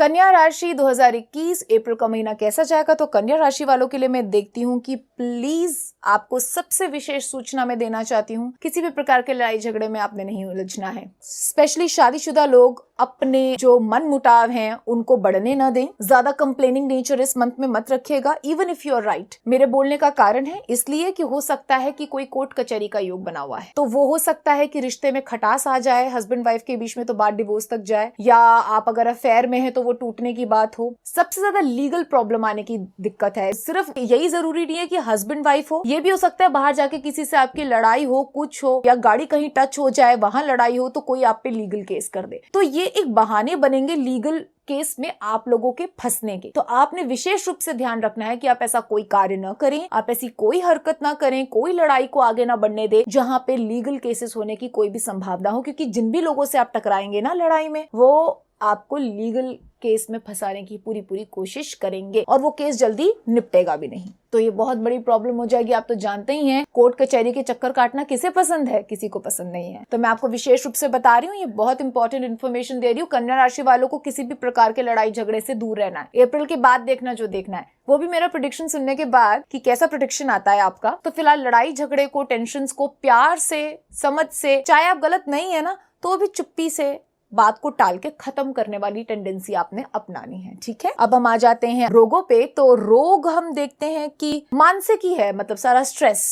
कन्या राशि 2021 अप्रैल का महीना कैसा जाएगा? तो कन्या राशि वालों के लिए मैं देखती हूँ कि प्लीज आपको सबसे विशेष सूचना मैं देना चाहती हूँ, किसी भी प्रकार के लड़ाई झगड़े में आपने नहीं उलझना है। स्पेशली शादीशुदा लोग अपने जो मन मुटाव हैं उनको बढ़ने न दें। ज्यादा कंप्लेनिंग नेचर इस मंथ में मत रखिएगा, even if you are right. मेरे बोलने का कारण है इसलिए कि हो सकता है कि कोई कोर्ट कचहरी का योग बना हुआ है, तो वो हो सकता है कि रिश्ते में खटास आ जाए, हस्बैंड वाइफ के बीच में तो बात डिवोर्स तक जाए, या आप अगर अफेयर में है तो वो टूटने की बात हो। सबसे ज्यादा लीगल प्रॉब्लम आने की दिक्कत है। सिर्फ यही जरूरी नहीं है कि हस्बैंड वाइफ हो, ये भी हो सकता है बाहर जाके किसी से आपकी लड़ाई हो, कुछ हो, या गाड़ी कहीं टच हो जाए, वहां लड़ाई हो, तो कोई आप पे लीगल केस कर दे। तो ये एक बहाने बनेंगे लीगल केस में आप लोगों के फंसने के। तो आपने विशेष रूप से ध्यान रखना है कि आप ऐसा कोई कार्य न करें, आप ऐसी कोई हरकत ना करें, कोई लड़ाई को आगे ना बढ़ने दे जहां पे लीगल केसेस होने की कोई भी संभावना हो, क्योंकि जिन भी लोगों से आप टकराएंगे ना लड़ाई में, वो आपको लीगल केस में फंसाने की पूरी कोशिश करेंगे और वो केस जल्दी निपटेगा भी नहीं। तो ये बहुत बड़ी प्रॉब्लम हो जाएगी। आप तो जानते ही हैं कोर्ट कचहरी के चक्कर काटना किसे पसंद है, किसी को पसंद नहीं है। तो मैं आपको विशेष रूप से बता रही हूँ, ये बहुत इंपॉर्टेंट इन्फॉर्मेशन दे रही हूँ। कन्या राशि वालों को किसी भी प्रकार के लड़ाई झगड़े से दूर रहना है। अप्रैल के बाद देखना जो देखना है, वो भी मेरा प्रेडिक्शन सुनने के बाद कि कैसा प्रेडिक्शन आता है आपका। तो फिलहाल लड़ाई झगड़े को, टेंशन को प्यार से, समझ से, चाहे आप गलत नहीं है ना तो भी चुप्पी से बात को टाल के खत्म करने वाली टेंडेंसी आपने अपनानी है। ठीक है, अब हम आ जाते हैं रोगों पे। तो रोग हम देखते हैं कि मानसिक ही है, मतलब सारा stress,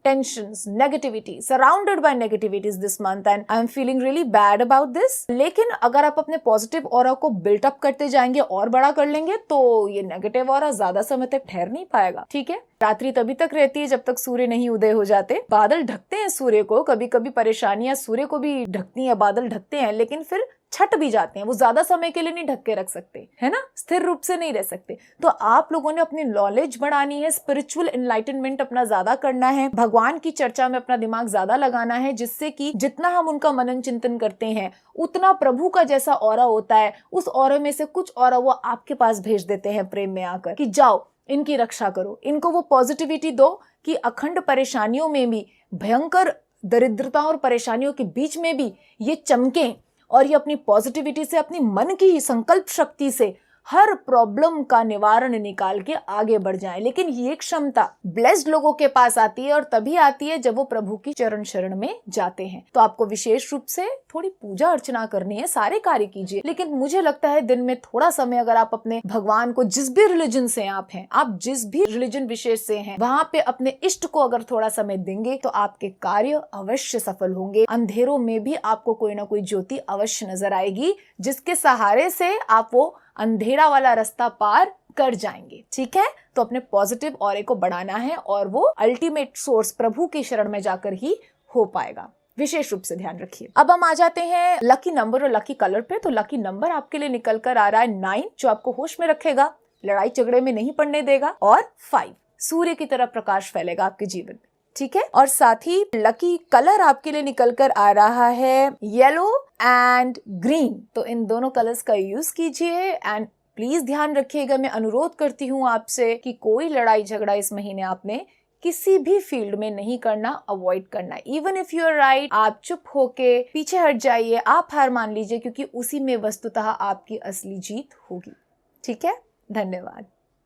tensions, negativity, surrounded by negativities this month and I'm feeling really bad about this। लेकिन अगर आप अपने पॉजिटिव ऑरा को बिल्ट अप करते जाएंगे और बड़ा कर लेंगे तो ये नेगेटिव ऑरा ज्यादा समय तक ठहर नहीं पाएगा। ठीक है, रात्रि तभी तक रहती है जब तक सूर्य नहीं उदय हो जाते। बादल ढकते हैं सूर्य को, कभी कभी परेशानियां सूर्य को भी ढकती हैं, बादल ढकते हैं, लेकिन फिर छट भी जाते हैं। वो ज्यादा समय के लिए नहीं ढक के रख सकते, है ना, स्थिर रूप से नहीं रह सकते। तो आप लोगों ने अपनी नॉलेज बढ़ानी है, स्पिरिचुअल एनलाइटनमेंट अपना ज्यादा करना है, भगवान की चर्चा में अपना दिमाग ज्यादा लगाना है, जिससे कि जितना हम उनका मनन चिंतन करते हैं उतना प्रभु का जैसा ऑरा होता है, उस ऑरा में से कुछ ऑरा वो आपके पास भेज देते हैं प्रेम में आकर कि जाओ इनकी रक्षा करो, इनको वो पॉजिटिविटी दो कि अखंड परेशानियों में भी, भयंकर दरिद्रता और परेशानियों के बीच में भी ये चमकें और ये अपनी पॉजिटिविटी से, अपनी मन की संकल्प शक्ति से हर प्रॉब्लम का निवारण निकाल के आगे बढ़ जाएं। लेकिन ये क्षमता ब्लेस्ड लोगों के पास आती है और तभी आती है जब वो प्रभु की चरण शरण में जाते हैं। तो आपको विशेष रूप से थोड़ी पूजा अर्चना करनी है, सारे कार्य कीजिए, लेकिन मुझे लगता है दिन में थोड़ा समय अगर आप अपने भगवान को, जिस भी रिलीजन से आप हैं, आप जिस भी रिलीजन विशेष से हैं, वहां पे अपने इष्ट को अगर थोड़ा समय देंगे तो आपके कार्य अवश्य सफल होंगे। अंधेरों में भी आपको कोई ना कोई ज्योति अवश्य नजर आएगी, जिसके सहारे से आप वो अंधेरा वाला रास्ता पार कर जाएंगे। ठीक है, तो अपने पॉजिटिव ऑरे को बढ़ाना है और वो अल्टीमेट सोर्स प्रभु की शरण में जाकर ही हो पाएगा। विशेष रूप से ध्यान रखिए। अब हम आ जाते हैं लकी नंबर और लकी कलर पे। तो लकी नंबर आपके लिए निकल कर आ रहा है 9, जो आपको होश में रखेगा, लड़ाई झगड़े में नहीं पड़ने देगा, और 5, सूर्य की तरह प्रकाश फैलेगा आपके जीवन में। ठीक है, और साथ ही लकी कलर आपके लिए निकल कर आ रहा है येलो एंड ग्रीन। तो इन दोनों कलर्स का यूज कीजिए एंड प्लीज ध्यान रखिएगा, मैं अनुरोध करती हूँ आपसे कि कोई लड़ाई झगड़ा इस महीने आपने किसी भी फील्ड में नहीं करना, अवॉइड करना। Even if you are right, आप चुप होके पीछे हट जाइए, आप हार मान लीजिए, क्योंकि उसी में वस्तुतः आपकी असली जीत होगी। ठीक है, धन्यवाद।